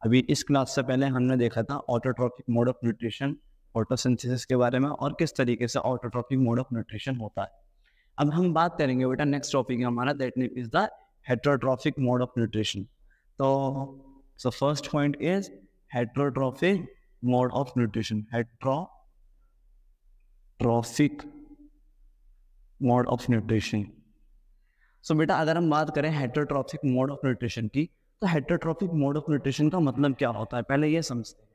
अभी इस क्लास से पहले हमने देखा था autotrophic mode of nutrition, photosynthesis के बारे में और किस तरीके से ऑटोट्रॉफिक मोड ऑफ न्यूट्रिशन होता है। अब हम बात करेंगे बेटा, नेक्स्ट टॉपिक है हमारा, that is the heterotrophic mode of nutrition. तो first point is heterotrophic mode of nutrition. Heterotrophic mode of nutrition. So बेटा अगर हम बात करें हेटरोट्रॉफिक मोड ऑफ न्यूट्रिशन की, तो हेटरोट्रॉफिक मोड ऑफ न्यूट्रिशन का मतलब क्या होता है, पहले ये समझते हैं।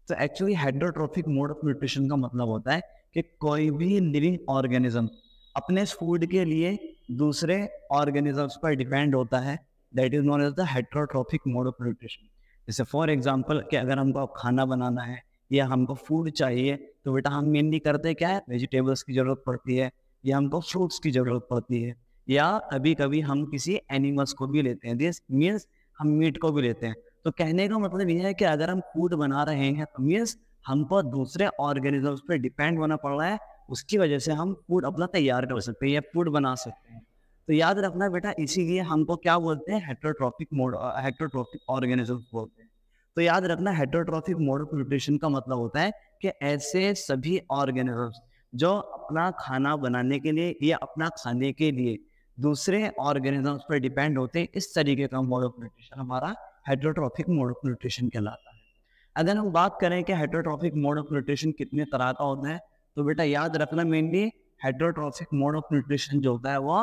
तो actually heterotrophic mode of nutrition का मतलब होता है कि कोई भी लिविंग ऑर्गेनिज्म अपने फूड के लिए दूसरे ऑर्गेनिजम्स पर डिपेंड होता है, that is known as the heterotrophic mode of nutrition. जैसे फॉर एग्जांपल कि अगर हमको खाना बनाना है या हमको फूड चाहिए, तो बेटा हम मेनली करते क्या है, वेजिटेबल्स की जरूरत पड़ती है या हमको फ्रूट्स की जरूरत पड़ती है, या कभी कभी हम किसी एनिमल्स को भी लेते हैं, दिस मीन्स हम मीट को भी लेते हैं। तो कहने का मतलब यह है कि अगर हम फूड बना रहे हैं तो मीन्स हमको दूसरे ऑर्गेनिजम्स पे डिपेंड होना पड़ रहा है, उसकी वजह से हम फूड अपना तैयार कर सकते हैं या फूड बना सकते हैं। तो याद रखना बेटा, इसीलिए हमको क्या बोलते हैं, हेटरोट्रॉफिक मोड, हेटरोट्रॉफिक ऑर्गेनिजम्स बोलते हैं। तो याद रखना हेटरोट्रॉफिक मोड ऑफ न्यूट्रिशन का मतलब होता है कि ऐसे सभी ऑर्गेनिजम्स जो अपना खाना बनाने के लिए या अपना खाने के लिए दूसरे ऑर्गेनिजम्स पर डिपेंड होते हैं, इस तरीके का मोड ऑफ न्यूट्रिशन हमारा हेटरोट्रॉफिक मोड ऑफ न्यूट्रिशन कहलाता है। अगर हम बात करें कि हेटरोट्रॉफिक मोड ऑफ न्यूट्रिशन कितने तरह का होता है, तो बेटा याद रखना mainly heterotrophic mode of nutrition जो होता है वो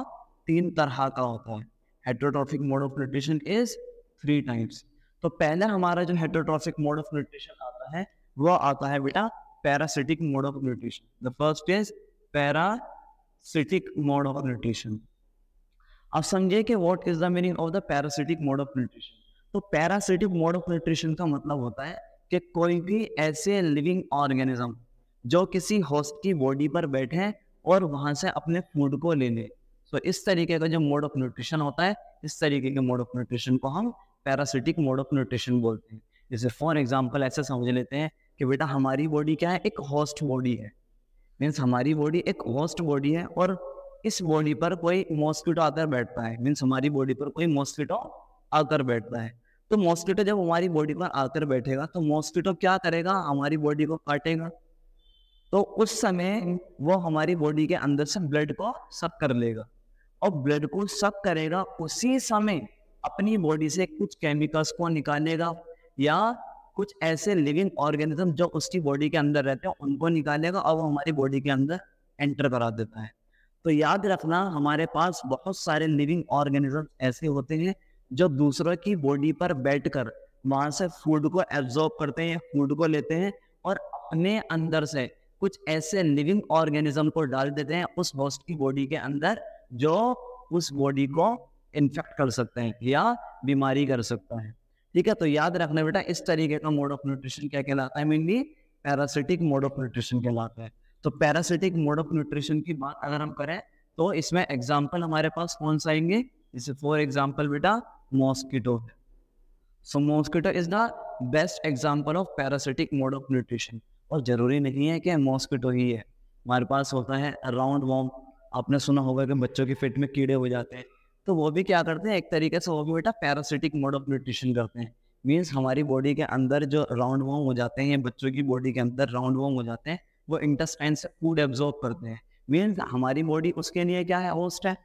3 तरह का होता है। Heterotrophic mode of nutrition is 3 types. तो पहला हमारा जो हेटरोट्रॉफिक मोड ऑफ न्यूट्रिशन आता है वो आता है बेटा parasitic mode of nutrition. The first is parasitic mode of nutrition. अब समझिए कि what is the meaning of the parasitic mode of nutrition. तो पैरासिटिक मोड ऑफ न्यूट्रिशन का मतलब होता है कि कोई भी ऐसे लिविंग ऑर्गेनिज्म जो किसी होस्ट की बॉडी पर बैठे और वहां से अपने फूड को ले ले। तो इस तरीके का जो मोड ऑफ न्यूट्रिशन होता है, इस तरीके के मोड ऑफ न्यूट्रिशन को हम पैरासिटिक मोड ऑफ न्यूट्रिशन बोलते हैं। जैसे फॉर एग्जांपल ऐसे समझ लेते हैं कि बेटा हमारी बॉडी क्या है, एक होस्ट बॉडी है। मीन्स हमारी बॉडी एक होस्ट बॉडी है और इस बॉडी पर कोई मॉस्किटो आकर बैठता है। मीन्स हमारी बॉडी पर कोई मॉस्किटो आकर बैठता है। तो मॉस्किटो जब हमारी बॉडी पर आकर बैठेगा तो मॉस्किटो क्या करेगा, हमारी बॉडी को काटेगा। तो उस समय वो हमारी बॉडी के अंदर से ब्लड को सक कर लेगा और ब्लड को सक करेगा, उसी समय अपनी बॉडी से कुछ केमिकल्स को निकालेगा या कुछ ऐसे लिविंग ऑर्गेनिज्म जो उसकी बॉडी के अंदर रहते हैं उनको निकालेगा और वो हमारी बॉडी के अंदर एंटर करा देता है। तो याद रखना हमारे पास बहुत सारे लिविंग ऑर्गेनिज्म ऐसे होते हैं जो दूसरों की बॉडी पर बैठकर वहां से फूड को एब्जॉर्ब करते हैं, फूड को लेते हैं और अपने अंदर से कुछ ऐसे लिविंग ऑर्गेनिज्म को डाल देते हैं उस होस्ट की बॉडी के अंदर जो उस बॉडी को इन्फेक्ट कर सकते हैं या बीमारी कर सकता है। ठीक है, तो याद रखना बेटा इस तरीके का मोड ऑफ न्यूट्रिशन क्या कहलाता है, mainly parasitic mode of nutrition कहलाता है। तो पैरासिटिक मोड ऑफ न्यूट्रिशन की बात अगर हम करें तो इसमें एग्जाम्पल हमारे पास कौन सा आएंगे, जैसे फॉर एग्जाम्पल बेटा mosquito. So mosquito is the best example of parasitic mode of nutrition. और जरूरी नहीं है कि मॉस्किटो ही है, हमारे पास होता है राउंड वॉर्म। आपने सुना होगा कि बच्चों के पेट में कीड़े हो जाते हैं, तो वो भी क्या करते हैं, एक तरीके से वो भी बेटा पैरासिटिक मोड ऑफ न्यूट्रिशन करते हैं। मीन्स हमारी बॉडी के अंदर जो राउंड वॉर्म हो जाते हैं या बच्चों की बॉडी के अंदर राउंड वॉर्म हो जाते हैं, वो इंटेस्टाइन से फूड एब्जॉर्ब करते हैं। मीन्स हमारी बॉडी उसके लिए क्या है, होस्ट है,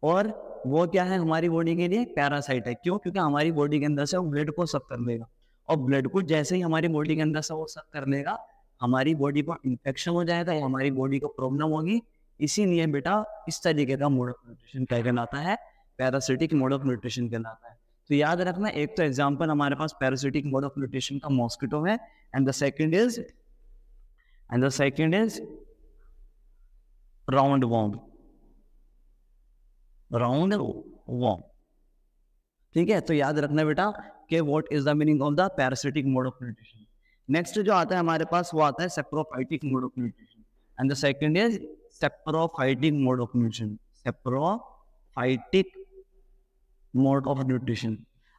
और वो क्या है, हमारी बॉडी के लिए पैरासाइट है। क्यों? क्योंकि हमारी बॉडी के अंदर से वो ब्लड को सक कर लेगा और ब्लड को जैसे ही हमारी बॉडी के अंदर से वो सक कर लेगा, हमारी बॉडी को इन्फेक्शन हो जाएगा या हमारी बॉडी को प्रॉब्लम होगी। इसीलिए बेटा इस तरीके का मोड ऑफ न्यूट्रिशन क्या कहलाता है, पैरासिटिक मोड ऑफ न्यूट्रिशन कहलाता है। तो याद रखना, एक तो एग्जांपल हमारे पास पैरासिटिक मोड ऑफ न्यूट्रिशन का मॉस्किटो है, and the second is round warm. ठीक है, तो याद रखना बेटा कि what is the meaning of the parasitic mode of nutrition. Next जो आता है हमारे पास वो आता है saprophytic mode of nutrition, and the second is saprophytic mode of nutrition. Saprophytic mode of nutrition.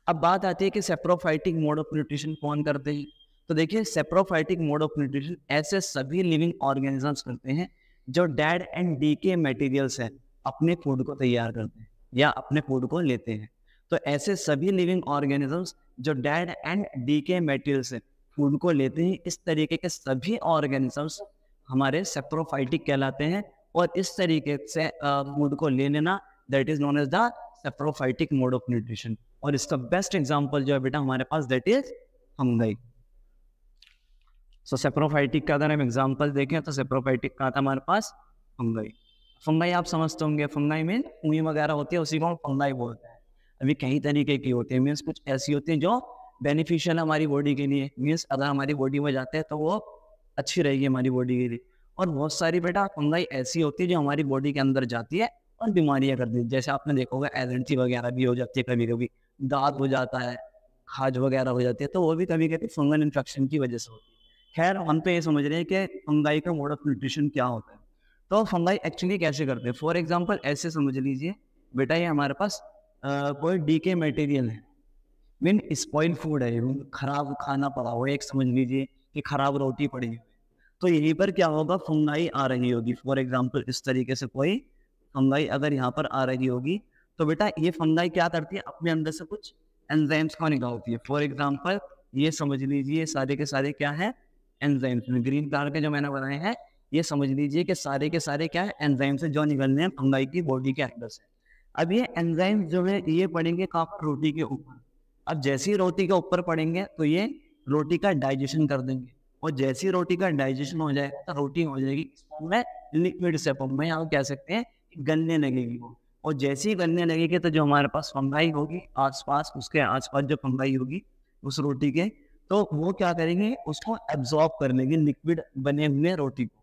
अब बात आती है कि सेप्रोफाइटिक मोड ऑफ न्यूट्रिशन कौन करते हैं। तो देखिए, सेप्रोफाइटिक मोड ऑफ न्यूट्रिशन ऐसे सभी लिविंग ऑर्गेनिजम्स करते हैं जो डेड एंड डीके मटेरियल से अपने फूड को तैयार करते हैं या अपने फूड को लेते हैं। तो ऐसे सभी लिविंग ऑर्गेनिजम्स जो डेड एंड डीके मटेरियल से फूड को लेते हैं, इस तरीके के सभी ऑर्गेनिजम्स हमारे सेप्रोफाइटिक कहलाते हैं। और इस तरीके से फूड को ले लेना that is known as the saprophytic mode of nutrition. और इसका बेस्ट एग्जांपल जो है बेटा हमारे पास that is fungi. So saprophytic का अगर हम एग्जांपल देखें तो सेप्रोफाइटिक का था हमारे पास फंगाई। फंगाई आप समझते होंगे, फंगाई में ऊई वगैरह होती है, उसी को हम फंगाई बोलते हैं। अभी कई तरीके की होती है, मीन्स कुछ ऐसी होती है जो बेनिफिशियल है हमारी बॉडी के लिए, मीन्स अगर हमारी बॉडी में जाते हैं तो वो अच्छी रहेगी हमारी बॉडी के लिए। और बहुत सारी बेटा फंगाई ऐसी होती है जो हमारी बॉडी के अंदर जाती है और बीमारियां करती है। जैसे आपने देखा होगा एलर्जी वगैरह भी हो जाती है, कभी कभी दांत हो जाता है, खाज वगैरह हो जाती है, तो वो भी कभी कभी फंगल इन्फेक्शन की वजह से होती है। खैर हम तो ये समझ रहे हैं कि फंगाई का मोड ऑफ न्यूट्रिशन क्या होता है। तो फंगाई एक्चुअली कैसे करते हैं, फॉर एग्जाम्पल ऐसे समझ लीजिए बेटा ये हमारे पास कोई डीके मटेरियल है, मीन स्पॉइल फूड है, खराब खाना पड़ा हुआ है, एक समझ लीजिए कि खराब रोटी पड़ी हुई है, तो यहीं पर क्या होगा फंगाई आ रही होगी। फॉर एग्जाम्पल इस तरीके से कोई फंगाई अगर यहाँ पर आ रही होगी तो बेटा ये फंगाई क्या करती है, अपने अंदर से कुछ एंजाइम्स को निकालती है। फॉर एग्जाम्पल ये समझ लीजिए सारे के सारे क्या है एंजाइम्स, ग्रीन कलर के जो मैंने बनाए हैं ये समझ लीजिए कि सारे के सारे क्या है एंजाइम्स जो निकलने हैं फंगाई की बॉडी के अंदर से। अब ये एंजाइम जो है ये पड़ेंगे कहाँ पर, रोटी के ऊपर। अब जैसे ही रोटी के ऊपर पड़ेंगे तो ये रोटी का डाइजेशन कर देंगे, और जैसे ही रोटी का डाइजेशन हो जाएगा तो रोटी हो जाएगी में लिक्विड से फॉर्म में, आप कह सकते हैं गलने लगेगी वो। और जैसे ही गलने लगेगी तो जो हमारे पास फंगाई होगी आसपास, उसके आसपास जो फंगाई होगी उस रोटी के, तो वो क्या करेंगे उसको एब्जॉर्ब कर लेंगे लिक्विड बने हुए रोटी को।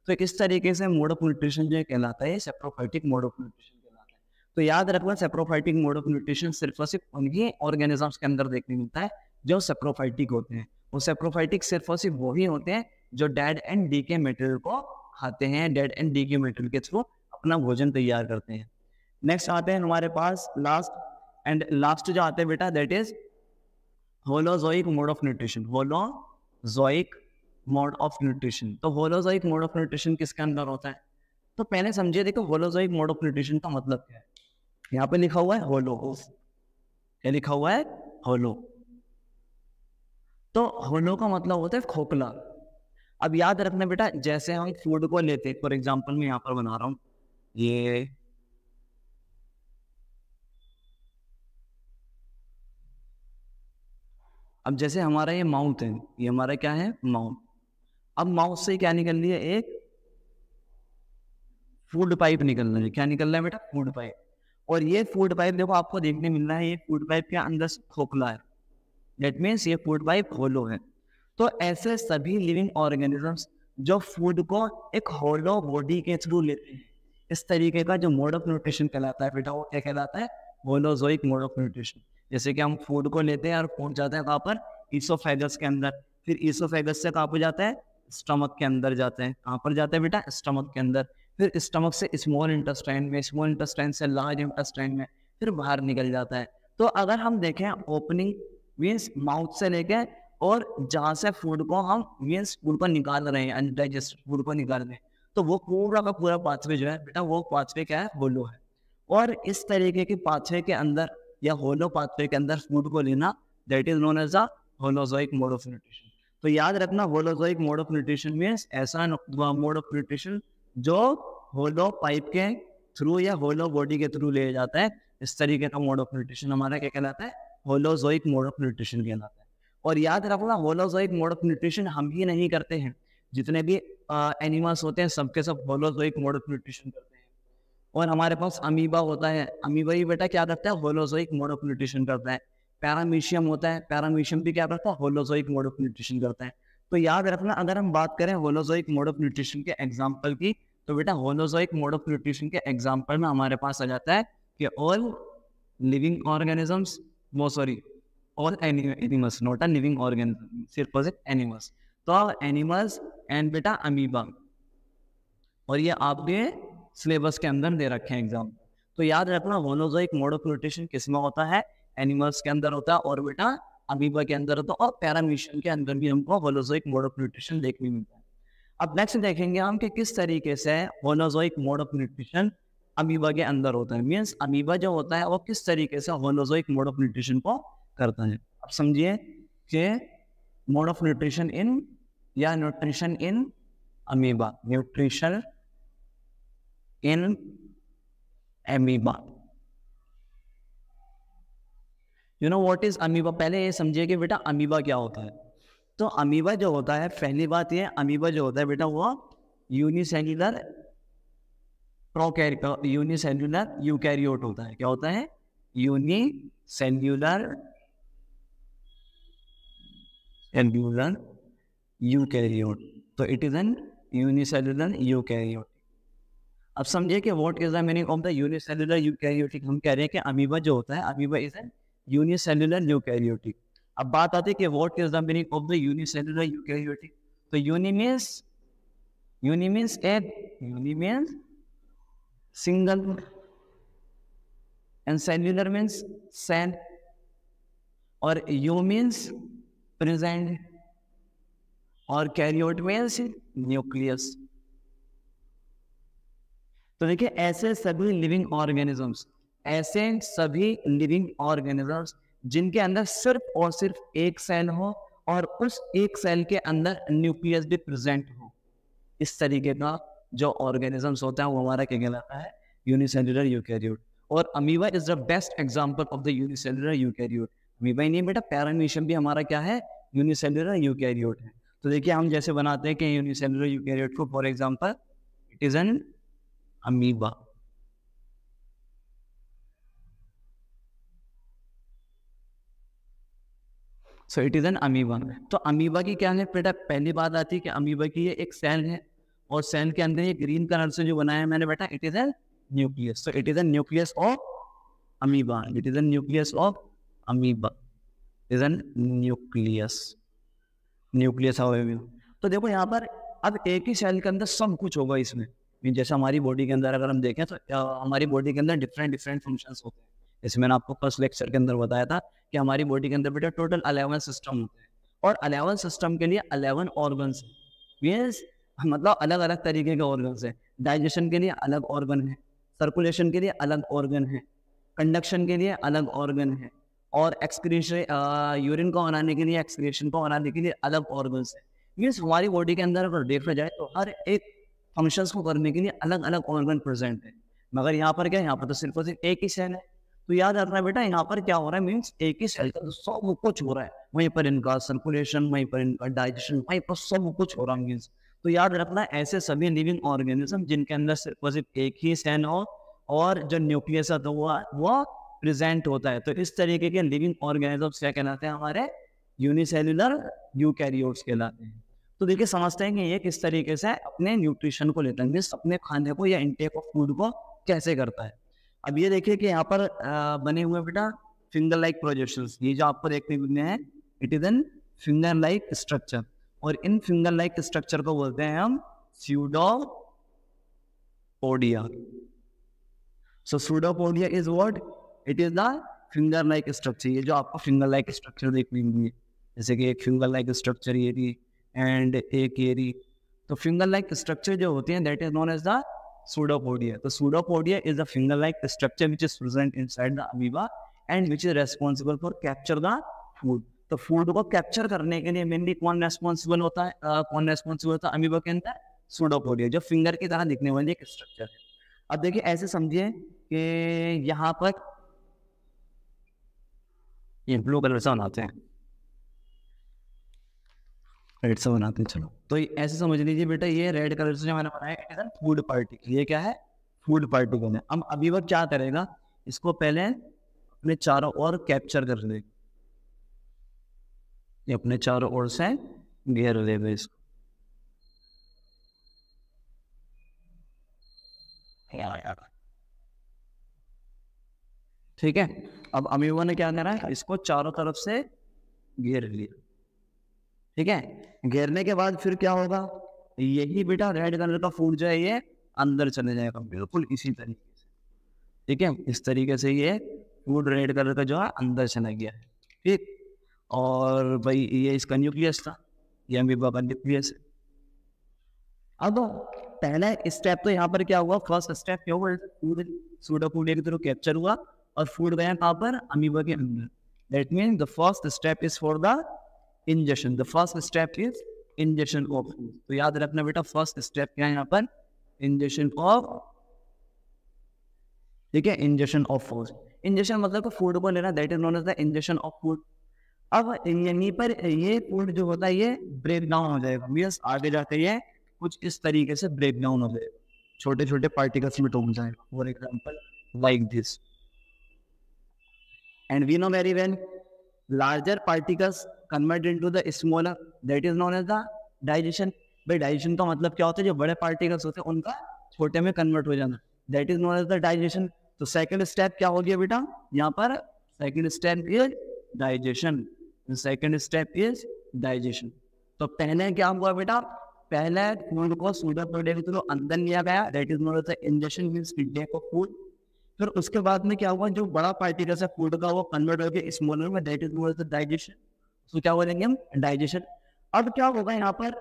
तो इस तरीके से मोड ऑफ न्यूट्रिशन जो कहलाता है सेप्रोफाइटिक मोड ऑफ न्यूट्रिशन कहलाता है। तो याद रखना सेप्रोफाइटिक मोड ऑफ न्यूट्रिशन सिर्फ और सिर्फ उन्हीं ऑर्गेनिजम्स के अंदर देखने मिलता है जो सेप्रोफाइटिक होते हैं। वो सेप्रोफाइटिक सिर्फ और सिर्फ वही होते हैं जो डेड एंड डीके मटेरियल को खाते हैं, डेड एंड डीके मटेरियल के थ्रू अपना भोजन तैयार करते हैं। नेक्स्ट आते हैं हमारे पास लास्ट जो आते हैं बेटा that is holozoic mode of nutrition. Holozoic mode of nutrition. तो होलोजोइक मोड ऑफ न्यूट्रिशन किसके अंदर होता है, तो पहले समझिए, देखो होलोजोइक मोड ऑफ न्यूट्रिशन का मतलब क्या है। यहाँ पे लिखा हुआ है होलो, क्या लिखा हुआ है होलो, तो होलो का मतलब होता है खोखला। अब याद रखना बेटा जैसे हम फूड को लेते हैं, फॉर एग्जांपल मैं यहाँ पर बना रहा हूं ये, अब जैसे हमारा ये माउथ है, ये हमारा क्या है माउथ। अब माउथ से क्या निकल रही है, एक फूड पाइप निकल रही है। क्या निकल रहा है बेटा, फूड पाइप। और ये फूड पाइप देखो आपको देखने मिल रहा है, ये फूड पाइप के अंदर से खोखला है, दैट मीन्स ये फूड पाइप होलो है। तो ऐसे सभी लिविंग ऑर्गेनिजम्स जो फूड को एक होलो बॉडी के थ्रू लेते हैं, इस तरीके का जो मोड ऑफ न्यूट्रिशन कहलाता है बेटा वो क्या कहलाता है, होलोजोइक मोड ऑफ न्यूट्रिशन। जैसे कि हम फूड को लेते हैं और फूड जाता है कहाँ पर, ईसोफेगस के अंदर, फिर ईसोफेगस से कहाँ पर जाता है, स्टमक के अंदर जाते हैं। कहाँ पर जाता है बेटा, स्टमक के अंदर, फिर स्टमक से स्मॉल इंटेस्टाइन में, स्मॉल इंटेस्टाइन से लार्ज इंटेस्टाइन में, फिर बाहर निकल जाता है। तो अगर हम देखें ओपनिंग मीन्स माउथ से लेके और जहाँ से फूड को हम मीन्स फूड को निकाल रहे हैं, अनडाइजेस्ट फूड को निकाल रहे हैं, तो वो पूरा का पूरा पाथवे जो है बेटा वो पाथवे क्या है, होलो है। और इस तरीके के पाथवे के अंदर या होलो पाथवे के अंदर फूड को लेना that is known as a holozoic mode of nutrition. तो याद रखना holozoic mode of nutrition means ऐसा मोड ऑफ न्यूट्रिशन जो होलो पाइप के थ्रू या होलो बॉडी के थ्रू ले जाता है। इस तरीके का मोड ऑफ न्यूट्रिशन हमारा क्या कहलाता है, होलोजोइक मोड ऑफ न्यूट्रिशन कहलाता है। और याद रखना होलोजोइक मोड ऑफ न्यूट्रिशन हम ही नहीं करते हैं, जितने भी एनिमल्स होते हैं सबके सब होलोजोइक मोड ऑफ न्यूट्रिशन करते हैं। और हमारे पास अमीबा होता है, अमीबा ही बेटा क्या करता है, होलोजोइक मोड ऑफ न्यूट्रिशन करता है। पैरामीशियम होता है, पैरामीशियम भी क्या करता है, होलोजोइक मोड ऑफ न्यूट्रिशन करता है। तो याद रखना अगर हम बात करें होलोजोइक मोड ऑफ न्यूट्रिशन के एग्जाम्पल की, तो बेटा होलोजोइक मोड ऑफ न्यूट्रिशन के एग्जाम्पल में हमारे पास आ जाता है कि ऑल लिविंग ऑर्गेनिजम्स, वो sorry all animals, not a living organism, सिर्फ एनिमल्स। तो एनिमल्स एंड बेटा अमीबा, और ये आपके सिलेबस के अंदर दे रखे हैं एग्जाम। तो याद रखना होलोजोइक मोड ऑफ न्यूट्रिशन किस में होता है, एनिमल्स के अंदर होता है, और बेटा अमीबा के अंदर होता है, और पैरामीशियम के अंदर भी हमको होलोजोइक मोड ऑफ न्यूट्रिशन देखने मिलता है। अब नेक्स्ट देखेंगे हम कि किस तरीके से holozoic mode of nutrition amoeba के अंदर होता है। मीन्स अमीबा जो होता है वो किस तरीके से होलोजोइक मोड ऑफ न्यूट्रिशन को करता है। अब समझिए कि मोड ऑफ न्यूट्रिशन इन या nutrition in amoeba, nutrition in amoeba. You know what is amoeba? पहले ये समझिए कि बेटा अमीबा क्या होता है। तो अमीबा जो होता है, पहली बात ये, अमीबा जो होता है बेटा वो यूनिसेल्युलर यूनिसेल्युलर यूकैरियोट होता है। क्या होता है? Unicellular eukaryote. तो it is an unicellular eukaryote. अब समझिए कि what is the meaning of the unicellular eukaryotic. हम कह रहे हैं कि अमीबा जो होता है, amoeba is an unicellular eukaryotic. अब बात आती है कि what is the meaning of the unicellular eukaryotic. तो uni means egg, uni means single, and cellular means cell, और यू मींस प्रेजेंट, और कैरियोट मींस न्यूक्लियस। तो देखिए ऐसे सभी लिविंग ऑर्गेनिजम्स, जिनके अंदर सिर्फ और सिर्फ एक सेल हो और उस एक सेल के अंदर न्यूक्लियस भी प्रेजेंट हो, इस तरीके का जो ऑर्गेनिजम्स होता है वो हमारा क्या कहलाता है? Unicellular eukaryote. और amoeba is the best example of the unicellular eukaryote. Amoeba ही नहीं बेटा, पैरामीशियम भी हमारा क्या है? यूनिसेल्युलर यूकैरियोट है। तो देखिए हम जैसे बनाते हैं कि यूनिसेल्युलर यूकैरियोट को, for example it is N amoeba. So it is N amoeba. तो अमीबा की क्या है बेटा? पहली बात आती है कि अमीबा की ये एक सेल है, और सेल के अंदर ये ग्रीन कलर से जो बनाया है मैंने बेटा, it is N nucleus. So it is N nucleus of amoeba, it is N nucleus of amoeba, is N nucleus of amoeba. तो देखो यहाँ पर अब एक ही सेल के अंदर सब कुछ होगा इसमें। जैसे हमारी बॉडी के अंदर अगर हम देखें तो हमारी बॉडी के अंदर डिफरेंट फंक्शंस होते हैं। जैसे मैंने आपको फर्स्ट लेक्चर के अंदर बताया था कि हमारी बॉडी के अंदर बेटा टोटल 11 सिस्टम होते हैं, और 11 सिस्टम के लिए 11 ऑर्गन्स हैं। मीन्स मतलब अलग अलग तरीके के ऑर्गन्स हैं। डाइजेशन के लिए अलग ऑर्गन है, सर्कुलेशन के लिए अलग ऑर्गन है, कंडक्शन के लिए अलग ऑर्गन है, और एक्सक्रीशन यूरिन को बनाने के लिए, एक्सक्रीशन को बनाने के लिए अलग ऑर्गन्स है। मीन्स हमारी बॉडी के अंदर अगर देखा जाए तो हर एक फंक्शंस को करने के लिए अलग अलग ऑर्गन प्रेजेंट है। मगर यहाँ पर क्या है? यहाँ पर तो सिर्फ और सिर्फ एक ही सेल है। तो याद रखना है बेटा, यहाँ पर क्या हो रहा है? मीन्स एक ही सेल का तो सब कुछ हो रहा है। वहीं पर इनका सर्कुलेशन, वहीं पर इनका डाइजेशन, वहीं पर सब कुछ हो रहा है। मीन्स तो याद रखना ऐसे सभी लिविंग ऑर्गेनिज्म जिनके अंदर सिर्फ और सिर्फ एक ही सेल हो और जो न्यूक्लियस है तो वो प्रेजेंट होता है। तो इस तरीके के लिविंग ऑर्गेनिजम्स क्या कहलाते हैं? हमारे यूनिसेल्युलर यूकैरियोट्स कहलाते हैं। तो देखिए समझते हैं कि ये किस तरीके से अपने न्यूट्रिशन को लेता है, अपने खाने को या इंटेक ऑफ फूड को कैसे करता है। अब ये देखिए कि यहाँ पर बने हुए बेटा फिंगर लाइक प्रोजेक्शंस। ये जो आपको देखने को मिले हैं, it is an finger like structure, और इन फिंगर लाइक स्ट्रक्चर को बोलते हैं हम pseudopodia. So pseudopodia is what? It is the finger like structure. ये जो आपको फिंगर लाइक स्ट्रक्चर देखने को मिली, जैसे कि एक फिंगर लाइक स्ट्रक्चर ये रही एंड एक ये रही। तो फिंगर लाइक स्ट्रक्चर जो होती है that is known as the pseudopodia. The pseudopodia is a finger-like structure which is present inside the amoeba and which is responsible for capture the food. तो फूड को capture करने के लिए mainly कौन responsible होता है? अमीबा के अंदर pseudopodia, जो फिंगर की तरह दिखने वाली एक स्ट्रक्चर है। अब देखिए ऐसे समझिए कि यहाँ पर ये ब्लू कलर से बनाते हैं, रेड से बनाते हैं। चलो तो ऐसे समझ लीजिए बेटा, ये रेड कलर से जो मैंने बनाया इट इज फूड पार्टिकल। ये क्या है? फूड पार्टिकल है। अब अमीबा क्या करेगा? इसको पहले अपने चारों ओर कैप्चर कर लेगा, ये अपने चारों ओर से घेर लेगा इसको। ठीक है, अब अमीबा ने क्या करा है? इसको चारों तरफ से घेर लिया। ठीक है, घेरने के बाद फिर क्या होगा? यही बेटा रेड कलर का फूड जो है ये अंदर चले जाएगा, बिल्कुल इसी तरीके से। ठीक है, इस तरीके से ये फूड रेड कलर का जो है अंदर चला गया है। ठीक, और भाई ये इसका न्यूक्लियस था, ये अमीबा का न्यूक्लियस है। अब पहला स्टेप तो यहाँ पर क्या हुआ, फर्स्ट स्टेप क्या हुआ, फूड सूडोपोडिया के थ्रू कैप्चर हुआ और फूड गया कहाँ पर, अमीबा के अंदर। That mean the first step is for the injection, the first step is injection of food. तो याद रखना बेटा फर्स्ट स्टेप क्या है यहाँ पर, इंजेक्शन ऑफ, ठीक है, इंजेक्शन ऑफ फूड। इंजेक्शन मतलब फूड को लेना, that is known as the injection of food. अब यहीं पर ये फूड जो होता है ये ब्रेक डाउन हो जाएगा, मीन्स आगे जाते ये कुछ इस तरीके से ब्रेक डाउन हो जाएगा, छोटे छोटे पार्टिकल्स में टूट जाएगा, for example like this. And we know very well larger particles convert into the smaller, that is known as the digestion. भाई डाइजेशन का मतलब क्या होता है, जो बड़े पार्टिकल्स होते हैं उनका छोटे में कन्वर्ट हो जाना, that is known as the digestion. तो सेकंड स्टेप क्या हो गया बेटा यहाँ पर, second step is digestion, second step is digestion. तो पहले क्या हुआ बेटा, पहले फूड को सूडोपोडिया के थ्रू अंदर लिया गया, that is known as the injection, means intake of food. फिर उसके बाद में क्या हुआ, जो बड़ा पार्टिकल है फूड का वो कन्वर्ट होकर स्मॉलर में, that is known as the digestion. तो क्या बोलेंगे हम, डाइजेशन। अब क्या होगा यहाँ पर,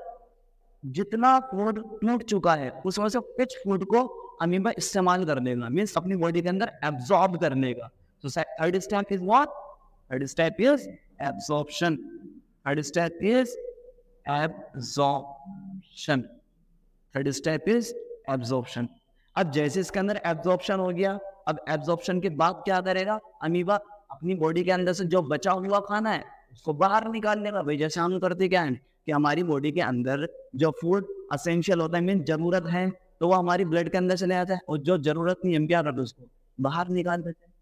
जितना फूड टूट चुका है उसमें से कुछ फूड को अमीबा इस्तेमाल कर लेगा, मीन्स अपनी बॉडी के अंदर एब्जॉर्ब कर लेगा। तो third step is what, third step is absorption, third step is absorption, third step is absorption. अब जैसे इसके अंदर एब्जॉर्प्शन हो गया, अब एब्जॉर्प्शन के बाद क्या करेगा अमीबा, अपनी बॉडी के अंदर से जो बचा हुआ खाना है उसको बाहर निकाल लेगा। भाई जैसे हम करते क्या है कि हमारी बॉडी के अंदर जो फूड असेंशियल होता है, मीन जरूरत है, तो वो हमारी ब्लड के अंदर चले जाता है, और जो जरूरत नहीं हम क्या करते उसको बाहर निकाल देते हैं।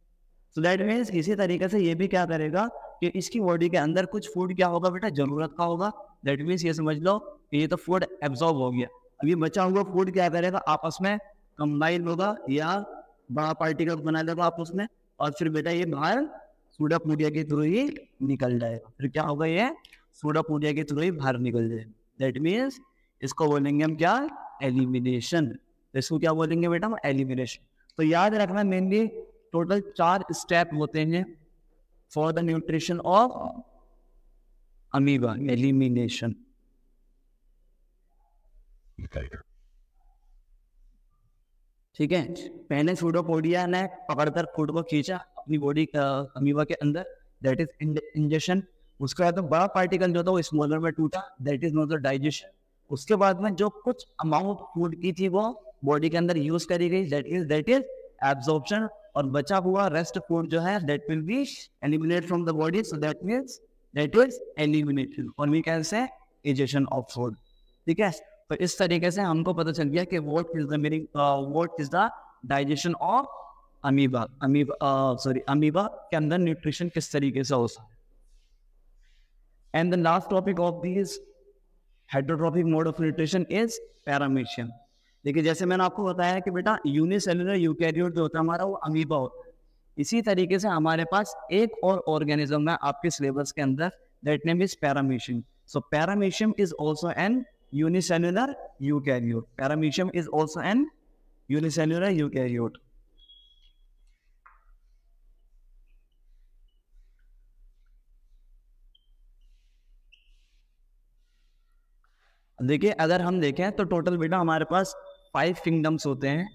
सो दैट मीन्स इसी तरीके से ये भी क्या करेगा कि इसकी बॉडी के अंदर कुछ फूड क्या होगा बेटा, जरूरत का होगा। दैट मीन्स ये समझ लो कि ये तो फूड एब्जॉर्ब हो गया, अभी बचा हुआ फूड क्या करेगा, आपस में कंबाइन होगा या बड़ा पार्टिकल बना लेगा आपस में, और फिर बेटा ये बाहर सूडोपोडिया के थ्रू ही निकल जाएगा। फिर क्या होगा, ये सूडोपोडिया के थ्रू ही बाहर निकल जाएगा। दैट मीन्स इसको बोलेंगे हम क्या, एलिमिनेशन। तो इसको क्या बोलेंगे बेटा, हम एलिमिनेशन। तो याद रखना मेनली टोटल 4 स्टेप होते हैं for the nutrition of amoeba, elimination. ठीक है, पहले सूडोपोडिया ने पकड़कर फूड को खींचा अपनी बॉडी अमीबा के अंदर, दैट इज इंजेक्शन। उसके बाद बड़ा पार्टिकल जो था वो स्मॉलर में टूटा, that is not the digestion. उसके बाद में जो कुछ अमाउंट फूड की थी वो बॉडी के अंदर यूज करी गई, दैट इज एब्जॉर्प्शन। और बचा हुआ रेस्ट फूड जो है that will be eliminate from the body, so that means that is elimination, और we can say egestion of food. ठीक है, तो इस तरीके से हमको पता चल गया कि what is the meaning, what is the digestion of amoeba, amoeba के अंदर न्यूट्रिशन किस तरीके से होता है। And the last topic of this heterotrophic mode of nutrition is paramecium. देखिए जैसे मैंने आपको बताया कि बेटा यूनिसेलुलर यूकैरियोट जो होता है हमारा वो अमीबा होता है। इसी तरीके से हमारे पास एक और ऑर्गेनिज्म है आपके सिलेबस के अंदर, that name is paramecium. So paramecium is also an unicellular eukaryote. Paramecium is also an unicellular eukaryote. देखिए अगर हम देखें तो टोटल बेटा हमारे पास 5 किंगडम्स होते हैं।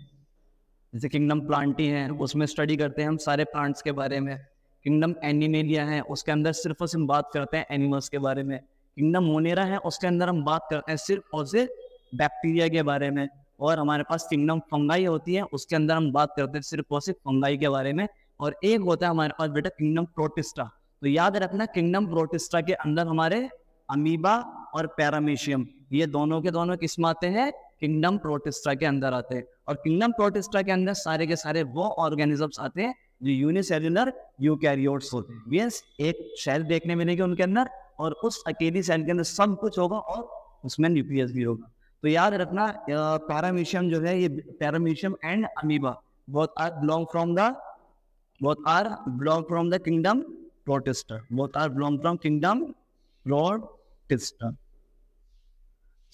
जैसे किंगडम प्लांटी है, उसमें स्टडी करते हैं हम सारे प्लांट्स के बारे में। किंगडम एनिमेलिया है, उसके अंदर सिर्फ और सिर्फ बात करते हैं एनिमल्स के बारे में। किंगडम मोनेरा है, उसके अंदर हम बात करते हैं सिर्फ और सिर्फ बैक्टीरिया के बारे में। और हमारे पास किंगडम फंगाई होती है, उसके अंदर हम बात करते हैं सिर्फ और सिर्फ फंगाई के बारे में। और एक होता है हमारे पास बेटा किंगडम प्रोटिस्टा। तो याद रखना किंगडम प्रोटिस्टा के अंदर हमारे अमीबा और पैरामीशियम, ये दोनों के दोनों किस में आते हैं, किंगडम प्रोटिस्टा के अंदर आते हैं। और किंगडम प्रोटिस्टा के अंदर सारे के सारे वो ऑर्गेनिजम्स आते हैं जो यूनिसेल्युलर यूकैरियोट्स होते हैं। मींस एक सेल देखने मिलेगी उनके अंदर, और उस अकेली सेल के अंदर सब कुछ होगा और उसमें न्यूक्लियस भी होगा। तो याद रखना पैरामीशियम जो है, ये paramecium and amoeba both are belong from the kingdom protista. Both are belong from kingdom protista.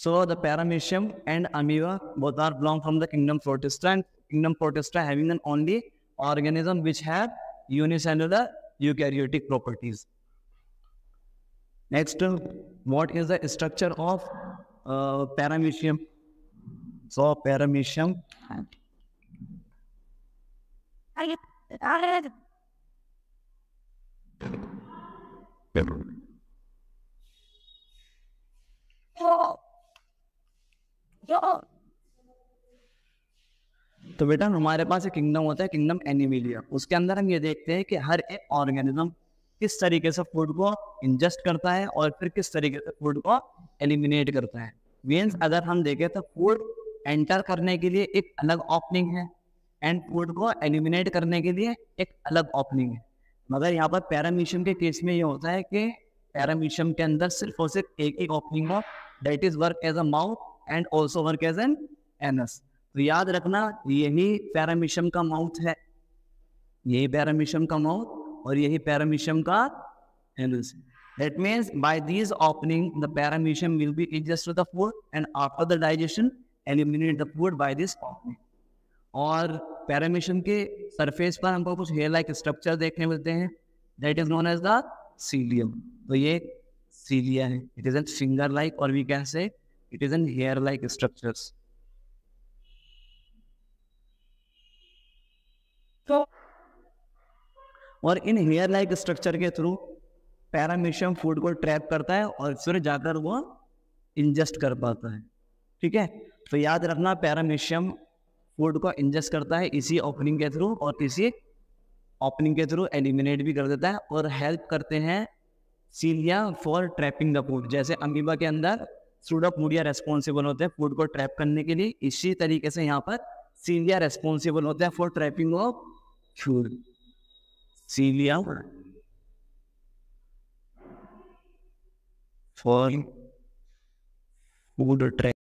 So the paramecium and amoeba both are belong from the kingdom protista, and kingdom protista having an only organism which have unicellular eukaryotic properties. Next, what is the structure of paramecium? So paramecium तो बेटा हमारे पास एक kingdom होता है, kingdom Animalia. उसके अंदर हम ये देखते हैं कि हर एक ऑर्गेनिज्म किस तरीके से फूड को इंजेस्ट करता है और फिर किस तरीके से फूड को एलिमिनेट करता है। मीन्स अगर हम देखें तो फूड एंटर करने के लिए एक अलग ओपनिंग है एंड फूड को एलिमिनेट करने के लिए एक अलग ओपनिंग है। मगर यहाँ पर पैरामीशियम के केस में ये होता है कि पैरामीशियम के अंदर सिर्फ और सिर्फ एक ही ओपनिंग हो, that is work as a mouth and also work as an anus. तो याद रखना यही पैरामीशियम का माउथ है, यही पैरामीशियम का माउथ और यही पैरामीशियम का anus. That means by these opening the paramecium will be ingest to the food and after the digestion eliminate the food by this opening। और पैरामीशियम के सरफेस पर हमको कुछ हेयर लाइक स्ट्रक्चर देखने मिलते हैं, that is known as the cilium. तो ये सीलिया है, it is an finger like और we can say it is an hair like structures. तो और इन हेयर लाइक स्ट्रक्चर के थ्रू पैरामीशियम फूड को ट्रैप करता है और फिर जाकर वो इंजेस्ट कर पाता है। ठीक है, तो याद रखना पैरामीशियम फूड को इंजेस्ट करता है इसी ओपनिंग के थ्रू और इसी ओपनिंग के थ्रू एलिमिनेट भी कर देता है और हेल्प करते हैं सीलिया फॉर ट्रैपिंग द फूड। जैसे अमीबा के अंदर सूडोपोडिया रेस्पॉन्सिबल होते हैं फूड को ट्रैप करने के लिए, इसी तरीके से यहाँ पर सीलिया रेस्पॉन्सिबल होते हैं for trapping of food. Cilia for food trap